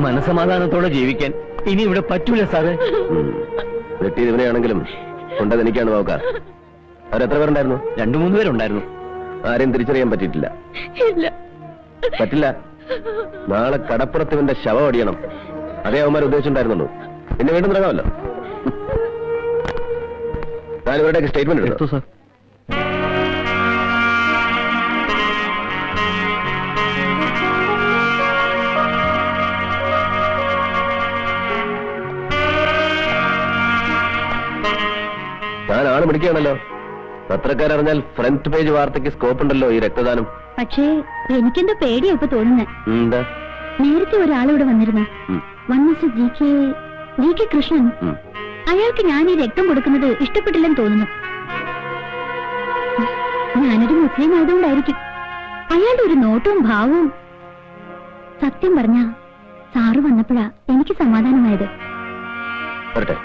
മനസമാധാനത്തോടെ ജീവിക്കാൻ ഇനി ഇവിടെ പറ്റൂല സാറേ. വെട്ടിയത് ഇവനെയാണെങ്കിലും കൊണ്ടത് എനിക്കാണ് നോക്കാം. അവരെത്ര പേരുണ്ടായിരുന്നു? 2-3 പേരുണ്ടായിരുന്നു. ആരെയും തിരിച്ചറിയാൻ പറ്റിയിട്ടില്ല? പറ്റില്ല. നാളെ കടപ്പുറത്ത് ഇവന്റെ ശവം അടിയണം. അതേ അവന്മാർ ഉദ്ദേശിച്ചിട്ടുണ്ടായിരുന്നുള്ളൂ. പിന്നെ വീണ്ടും തുടങ്ങാമല്ലോ. ഞാൻ ഇവരുടെയൊക്കെ സ്റ്റേറ്റ്മെന്റ് എടുത്തു സാർ. ഞാൻ ആള് പിടിക്കുകയാണല്ലോ. പത്രക്കാരറിഞ്ഞാൽ ഫ്രണ്ട് പേജ് വാർത്തയ്ക്ക് സ്കോപ്പ് ഉണ്ടല്ലോ ഈ രക്തദാനം. പക്ഷേ എനിക്കെന്തോ പേടിയാ ഇപ്പൊ തോന്നുന്നത്. എന്താ? നേരത്തെ ഒരാളിവിടെ വന്നിരുന്നു. വന്നിച്ച് ജി കെ കൃഷ്ണൻ. അയാൾക്ക് ഞാൻ ഈ രക്തം കൊടുക്കുന്നത് ഇഷ്ടപ്പെട്ടില്ലെന്ന് തോന്നുന്നു. ഞാനൊരു മുസ്ലിം ആയതുകൊണ്ടായിരിക്കും. അയാളുടെ ഒരു നോട്ടവും ഭാവവും. സത്യം പറഞ്ഞ സാറ് വന്നപ്പോഴാ എനിക്ക് സമാധാനമായത്. വരട്ടെ.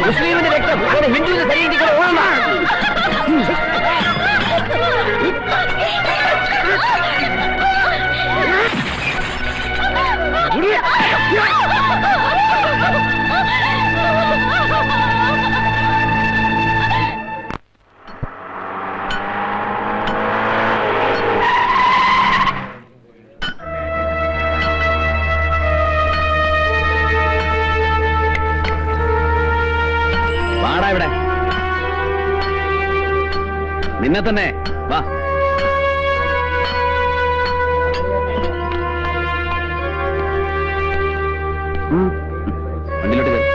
മുസ്ലിമിന്റെ രക്തം ഹിന്ദുവിന്റെ ശരീരത്തിൽ ഓർമ്മ. ഇവിടെ നിന്നെ തന്നെ വാ. വണ്ടിയിലോട്ട് കയറി.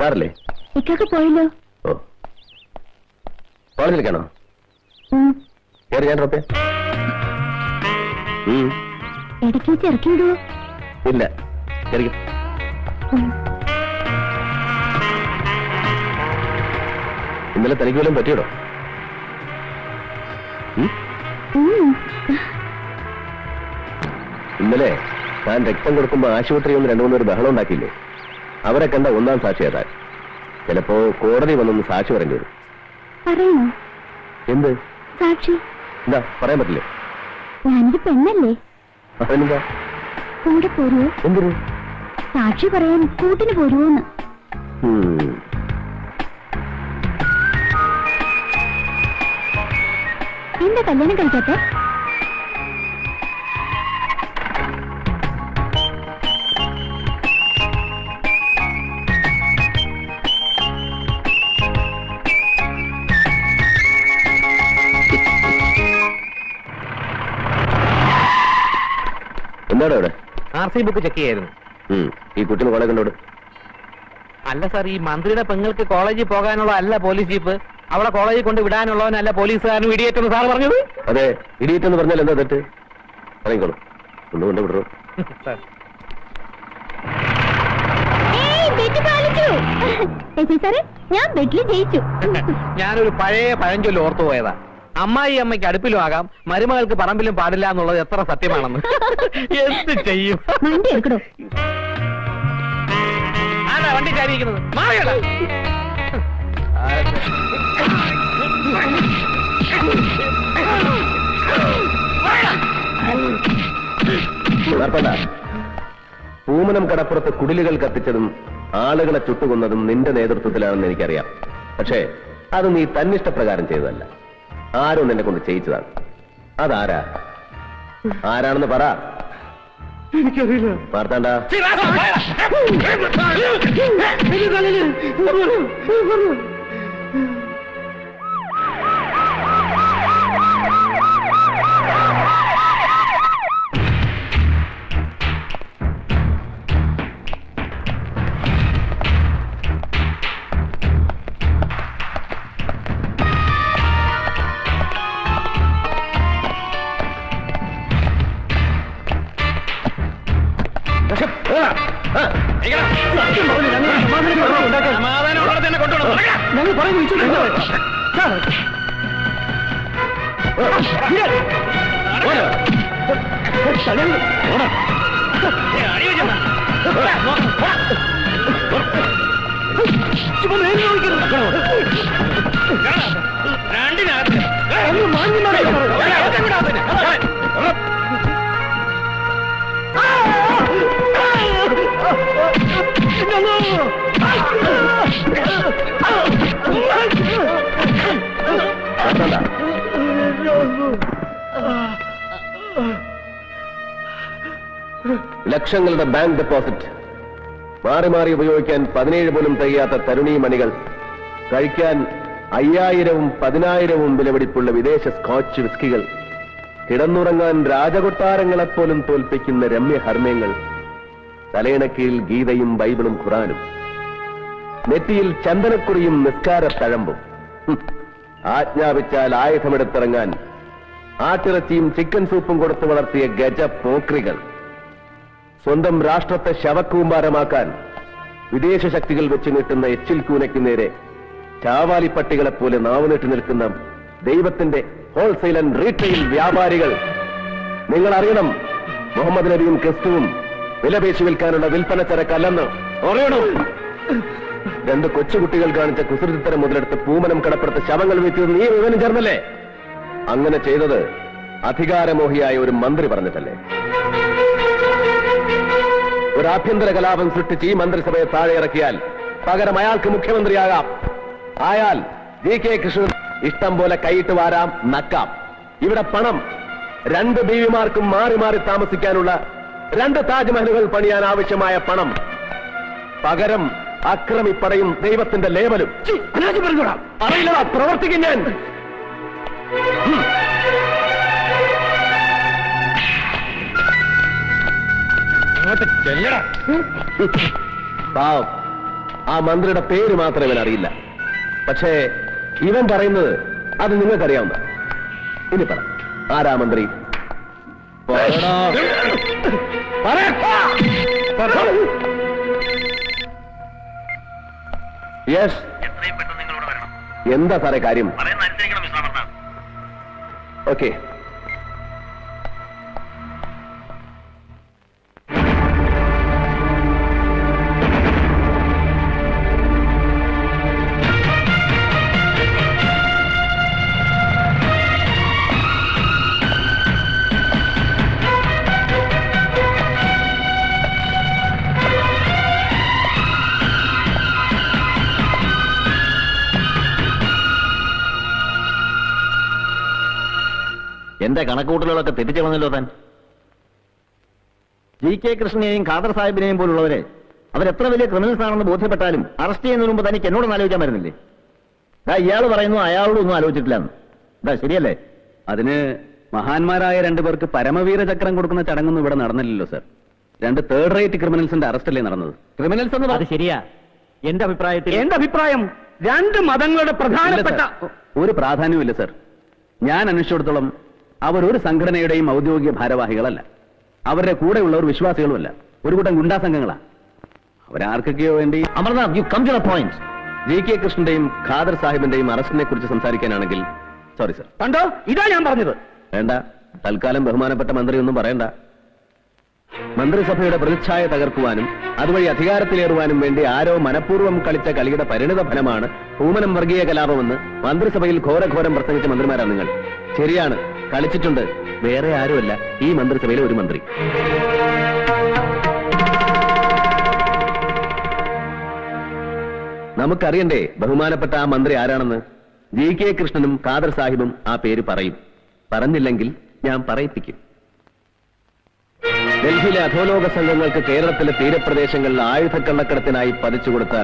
സാറല്ലേ? ഇക്കൊക്കെ പോയല്ലോ. ഓ, കോളേജിലേക്കാണോ? കയറി, ഞാൻ ഡ്രോപ്പ് ചെയ്യാം. ഇടയ്ക്ക് വെച്ച് ഇറക്കി വിടുവോ? ഇല്ല, കയറിക്കും. ഇന്നലെ തനിക്ക് വല്ലതും പറ്റിയോടോ? ഇന്നലെ താൻ രക്തം കൊടുക്കുമ്പോ ആശുപത്രി ഒന്ന് 2-3 പേര് ബഹളം ഉണ്ടാക്കിയില്ലേ? അവരെ കണ്ട ഒന്നാം സാക്ഷിയാ താൻ. ചിലപ്പോ കോടതി വന്നൊന്ന് സാക്ഷി പറയേണ്ടി വരും. പറയണോ? എന്ത് സാക്ഷി? എന്താ പറയാൻ പറ്റില്ലേ? ഞാനൊരു പെണ്ണല്ലേ? അതിനെന്താ? കൂടെ പോരുവോ? എന്തിനു? സാക്ഷി പറയാൻ കൂട്ടിന് പോരുവോന്ന്. എന്താ കല്യാണം കഴിക്കാത്തെ? എന്താടോ ഇവിടെ? RC ബുക്ക് ചെക്ക് ചെയ്യായിരുന്നു. ഈ കുട്ടിന് കോളേജ് കണ്ടോട്. അല്ല സാർ, ഈ മന്ത്രിയുടെ പെങ്ങൾക്ക് കോളേജിൽ പോകാനുള്ള അല്ല പോലീസ് ജീപ്പ്, അവളെ കോളേജിൽ കൊണ്ട് വിടാനുള്ളവനല്ല പോലീസുകാരനും ഇടിയേറ്റെന്ന് സാർ പറഞ്ഞത്. അതെ, ഇടിയേറ്റെന്ന് പറഞ്ഞാൽ എന്താ തെറ്റ്? ഇറങ്ങിക്കോളൂ, ഒന്നുകൊണ്ട് വിടറോ. ഞാൻ ബെറ്റിൽ ജയിച്ചു. ഞാനൊരു പഴയ പഴഞ്ചൊല്ലി ഓർത്തു പോയതാ. അമ്മായി അമ്മയ്ക്ക് അടുപ്പിലും ആകാം, മരുമകൾക്ക് പറമ്പിലും പാടില്ല എന്നുള്ളത് എത്ര സത്യമാണെന്ന്. എന്ത് ചെയ്യും? വണ്ടി എടുക്കണോ? ആരാ വണ്ടി ചാരിയിരിക്കുന്നത്? മാറിയടാ. പൂമനം കടപ്പുറത്ത് കുടിലുകൾ കത്തിച്ചതും ആളുകളെ ചുട്ടുകൊന്നതും നിന്റെ നേതൃത്വത്തിലാണെന്ന് എനിക്കറിയാം. പക്ഷേ അത് നീ തന്നിഷ്ടപ്രകാരം ചെയ്തതല്ല, ആരോ നിന്നെ കൊണ്ട് ചെയ്യിച്ചതാണ്. അതാരാ? ആരാണെന്ന് പറ. എനിക്കറിയില്ല. മാർത്താണ്ട, ലക്ഷങ്ങളുടെ ബാങ്ക് ഡെപ്പോസിറ്റ്, മാറി മാറി ഉപയോഗിക്കാൻ 17 പോലും തികയാത്ത തരുണീ മണികൾ, കഴിക്കാൻ 5000-ഉം 10000-ഉം വിലപിടിപ്പുള്ള വിദേശ സ്കോച്ച് വിസ്കികൾ, കിടന്നുറങ്ങാൻ രാജകൊട്ടാരങ്ങളെപ്പോലും തോൽപ്പിക്കുന്ന രമ്യഹർമ്മ്യങ്ങൾ, തലയിണക്കീഴിൽ ഗീതയും ബൈബിളും ഖുറാനും, നെറ്റിയിൽ ചന്ദനക്കുറിയും നിസ്കാര തഴമ്പും, ആജ്ഞാപിച്ചാൽ ആയുധമെടുത്തിറങ്ങാൻ ആട്ടിറച്ചിയും ചിക്കൻ സൂപ്പും കൊടുത്തു വളർത്തിയ ഗജ പോക്രികൾ, സ്വന്തം രാഷ്ട്രത്തെ ശവക്കൂമ്പാരമാക്കാൻ വിദേശ ശക്തികൾ വെച്ച് നീട്ടുന്ന എച്ചിൽ കൂനയ്ക്ക് നേരെ ചാവാലിപ്പട്ടികളെപ്പോലെ നാവുനീട്ടി നിൽക്കുന്ന ദൈവത്തിന്റെ ഹോൾസെയിൽ ആൻഡ് റീറ്റെയിൽ വ്യാപാരികൾ. നിങ്ങൾ അറിയണം, മുഹമ്മദ് നബിയും ക്രിസ്തുവും വിലപേശി വിൽക്കാനുള്ള വിൽപ്പന ചരക്കല്ലെന്ന് അറിയണം. 2 കൊച്ചുകുട്ടികൾ കാണിച്ച കുസൃതിത്തരം മുതലെടുത്ത് പൂമനം കടപ്പുറത്ത് ശവങ്ങൾ വീഴ്ത്തിയത് നീ വിവരം ചേർന്നല്ലേ? അങ്ങനെ ചെയ്തത് അധികാരമോഹിയായ ഒരു മന്ത്രി പറഞ്ഞിട്ടല്ലേ? ഒരു ആഭ്യന്തര കലാപം സൃഷ്ടിച്ച് ഈ മന്ത്രിസഭയെ താഴെ ഇറക്കിയാൽ പകരം അയാൾക്ക് മുഖ്യമന്ത്രിയാകാം. ആയാൽ GK കൃഷ്ണൻ ഇഷ്ടം പോലെ കൈയിട്ട് വാരാം, നക്കാം. ഇവിടെ പണം 2 ബീവിമാർക്കും മാറി മാറി താമസിക്കാനുള്ള 2 താജ്മഹലുകൾ പണിയാൻ ആവശ്യമായ പണം. പകരം അക്രമിപ്പടയും ദൈവത്തിന്റെ ലേബലും. അറിയില്ലടാ, പ്രവർത്തിക്കും ഞാൻ. പാവം ആ മന്ത്രിയുടെ പേര് മാത്രമേ ഇവൻ അറിയില്ല. പക്ഷേ ഇവൻ പറയുന്നത് അത് നിങ്ങൾക്കറിയാവുന്ന. ഇനി പറ, ആരാ മന്ത്രി? യെസ്, എന്താ സാറേ കാര്യം? ഓക്കെ. എന്റെ കണക്കുകൂട്ടലുകളൊക്കെ തെറ്റിച്ചു വന്നല്ലോ താൻ. GK കൃഷ്ണനെയും ഖാദർ സാഹിബിനെയും പോലുള്ളവരെ അവരെത്ര വലിയ ക്രിമിനൽസ് ആണെന്ന് ബോധ്യപ്പെട്ടാലും അറസ്റ്റ് ചെയ്യുന്നതിന് മുമ്പ് തനിക്ക് എന്നോടൊന്നും ആലോചിക്കാൻ വരുന്നില്ലേ? ഇയാൾ പറയുന്നു അയാളോടൊന്നും ആലോചിച്ചിട്ടില്ലെന്ന്. ശരിയല്ലേ? അതിന് മഹാന്മാരായ രണ്ടുപേർക്ക് പരമവീര ചക്രം കൊടുക്കുന്ന ചടങ്ങൊന്നും ഇവിടെ നടന്നില്ലല്ലോ സർ. 2 തേർഡ് റേറ്റ് ക്രിമിനൽസിന്റെ അറസ്റ്റല്ലേ നടന്നത്? ക്രിമിനൽസ് എന്ന് അത് ശരിയാ. എന്റെ അഭിപ്രായം 2 മതങ്ങളുടെ പ്രധാനപ്പെട്ട ഒരു പ്രാധാന്യമില്ല സർ. ഞാൻ അന്വേഷിച്ചിടത്തോളം അവരൊരു സംഘടനയുടെയും ഔദ്യോഗിക ഭാരവാഹികളല്ല. അവരുടെ കൂടെയുള്ളവർ വിശ്വാസികളുമല്ല. ഒരു കൂട്ടം ഗുണ്ടാ സംഘങ്ങളാ. അവരാർക്കൊക്കെയോ വേണ്ടി. Amarnath, you come to the point. GK കൃഷ്ണന്റെയും ഖാദർ സാഹിബിന്റെയും അറസ്റ്റിനെ കുറിച്ച് സംസാരിക്കാനാണെങ്കിൽ സോറി സർ. കണ്ടോ, ഇതാ ഞാൻ പറഞ്ഞത്. വേണ്ട, തൽക്കാലം ബഹുമാനപ്പെട്ട മന്ത്രി ഒന്നും പറയണ്ട. മന്ത്രിസഭയുടെ പ്രതിച്ഛായ തകർക്കുവാനും അതുവഴി അധികാരത്തിലേറുവാനും വേണ്ടി ആരോ മനഃപൂർവ്വം കളിച്ച കളിയുടെ പരിണിത ഫലമാണ് പൂമനം വർഗീയ കലാപമെന്ന് മന്ത്രിസഭയിൽ ഘോരഘോരം പ്രസംഗിച്ച മന്ത്രിമാരാണ് നിങ്ങൾ. ശരിയാണ്, കളിച്ചിട്ടുണ്ട്. വേറെ ആരുമല്ല, ഈ മന്ത്രിസഭയിലെ ഒരു മന്ത്രി. നമുക്കറിയണ്ടേ ബഹുമാനപ്പെട്ട ആ മന്ത്രി ആരാണെന്ന്? GK കൃഷ്ണനും ഖാദർ സാഹിബും ആ പേര് പറയും. പറഞ്ഞില്ലെങ്കിൽ ഞാൻ പറയിപ്പിക്കും. ഡൽഹിയിലെ അധോലോക സംഘങ്ങൾക്ക് കേരളത്തിലെ തീരപ്രദേശങ്ങളിൽ ആയുധക്കള്ളക്കടത്തിനായി പതിച്ചുകൊടുത്ത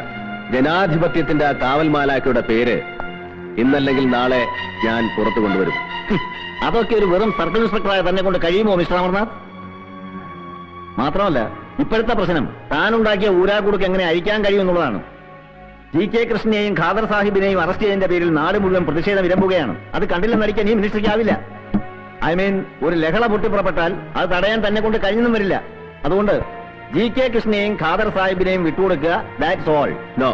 ജനാധിപത്യത്തിന്റെ ആ കാവൽമാലാക്കയുടെ പേര് ഇന്നല്ലെങ്കിൽ നാളെ ഞാൻ പുറത്തു കൊണ്ടുവരും. അതൊക്കെ ഒരു വെറും സർക്കിൾ ഇൻസ്പെക്ടറായ തന്നെ കൊണ്ട് കഴിയുമോ മിസ്റ്റർ അമർനാഥ്? മാത്രമല്ല, ഇപ്പോഴത്തെ പ്രശ്നം താനുണ്ടാക്കിയ ഊരാക്കുടുക്ക് എങ്ങനെ അഴിക്കാൻ കഴിയുമെന്നുള്ളതാണ്. GK കൃഷ്ണനെയും ഖാദർ സാഹിബിനെയും അറസ്റ്റ് ചെയ്തതിന്റെ പേരിൽ നാട് മുഴുവൻ പ്രതിഷേധം ഇരമ്പുകയാണ്. അത് കണ്ടില്ലെന്നടിക്കാൻ ഈ മിനിസ്റ്ററിക്കാവില്ല. ഒരു ലഹള പൊട്ടിപ്പുറപ്പെട്ടാൽ അത് തടയാൻ തന്നെ കൊണ്ട് കഴിഞ്ഞൊന്നും വരില്ല. അതുകൊണ്ട് GK കൃഷ്ണനെയും ഖാദർ സാഹിബിനെയും വിട്ടുകൊടുക്കുക. That's all. നോ.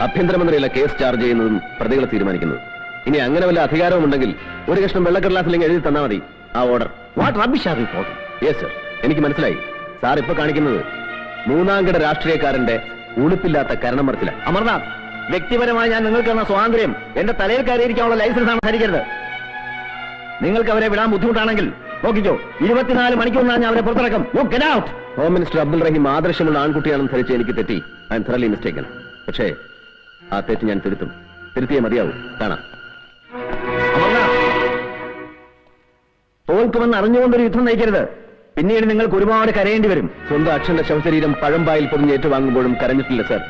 ആഭ്യന്തരമന്ത്രിയല്ല കേസ് ചാർജ് ചെയ്യുന്നതും പ്രതികളെ തീരുമാനിക്കുന്നത്. ഇനി അങ്ങനെ വല്ല അധികാരവും ഉണ്ടെങ്കിൽ ഒരു കഷ്ണം വെള്ളക്കടലാസിലേക്ക് എഴുതി തന്നാൽ മതി ആ order. What rubbish are you talking? Yes sir, എനിക്ക് മനസ്സിലായി. സാർ ഇപ്പൊ കാണിക്കുന്നത് 3ാംകിട രാഷ്ട്രീയക്കാരന്റെ ഉളുപ്പില്ലാത്ത കരണം മറിച്ചില്ല. അമർനാഥ്, വ്യക്തിപരമായി ഞാൻ നിങ്ങൾക്ക് തന്ന സ്വാതന്ത്ര്യം എന്റെ തലയിൽ കയറിയിരിക്കാനുള്ള ലൈസൻസ് ആണ് ധരിക്കരുത്. നിങ്ങൾക്ക് അവരെ വിടാൻ ബുദ്ധിമുട്ടാണെങ്കിൽ നോക്കിക്കോ, 24 മണിക്കൂറിനാണ് ഞാൻ അവരെ പുറത്തിറക്കും. You get out. Home minister Abdul Rahim ആദർശമുള്ള ആൺകുട്ടിയാണെന്ന് ധരിച്ച് എനിക്ക് തെറ്റി. I am thoroughly mistaken. പക്ഷേ ആ തെറ്റ് ഞാൻ തിരുത്തിയേ മതിയാവും. കാണാം. അമർനാഥ്, തോൽക്കുമെന്ന് അറിഞ്ഞുകൊണ്ടൊരു യുദ്ധം നയിക്കരുത്. പിന്നീട് നിങ്ങൾക്ക് ഒരുപാട് കരയേണ്ടി വരും. സ്വന്തം അച്ഛന്റെ ശവശരീരം പഴമ്പായിൽ പൊതിഞ്ഞ് ഏറ്റുവാങ്ങുമ്പോഴും കരഞ്ഞിട്ടില്ല സർ.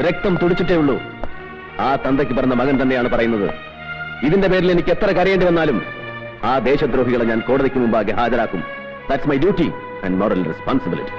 രക്തം തുടിച്ചിട്ടേ ഉള്ളൂ. ആ തന്തയ്ക്ക് പറഞ്ഞ മകൻ തന്നെയാണ് പറയുന്നത്. ഇതിന്റെ പേരിൽ എനിക്ക് എത്ര കരയേണ്ടി വന്നാലും ആ ദേശദ്രോഹികളെ ഞാൻ കോടതിക്ക് മുമ്പാകെ ഹാജരാക്കും. That's my duty and moral responsibility.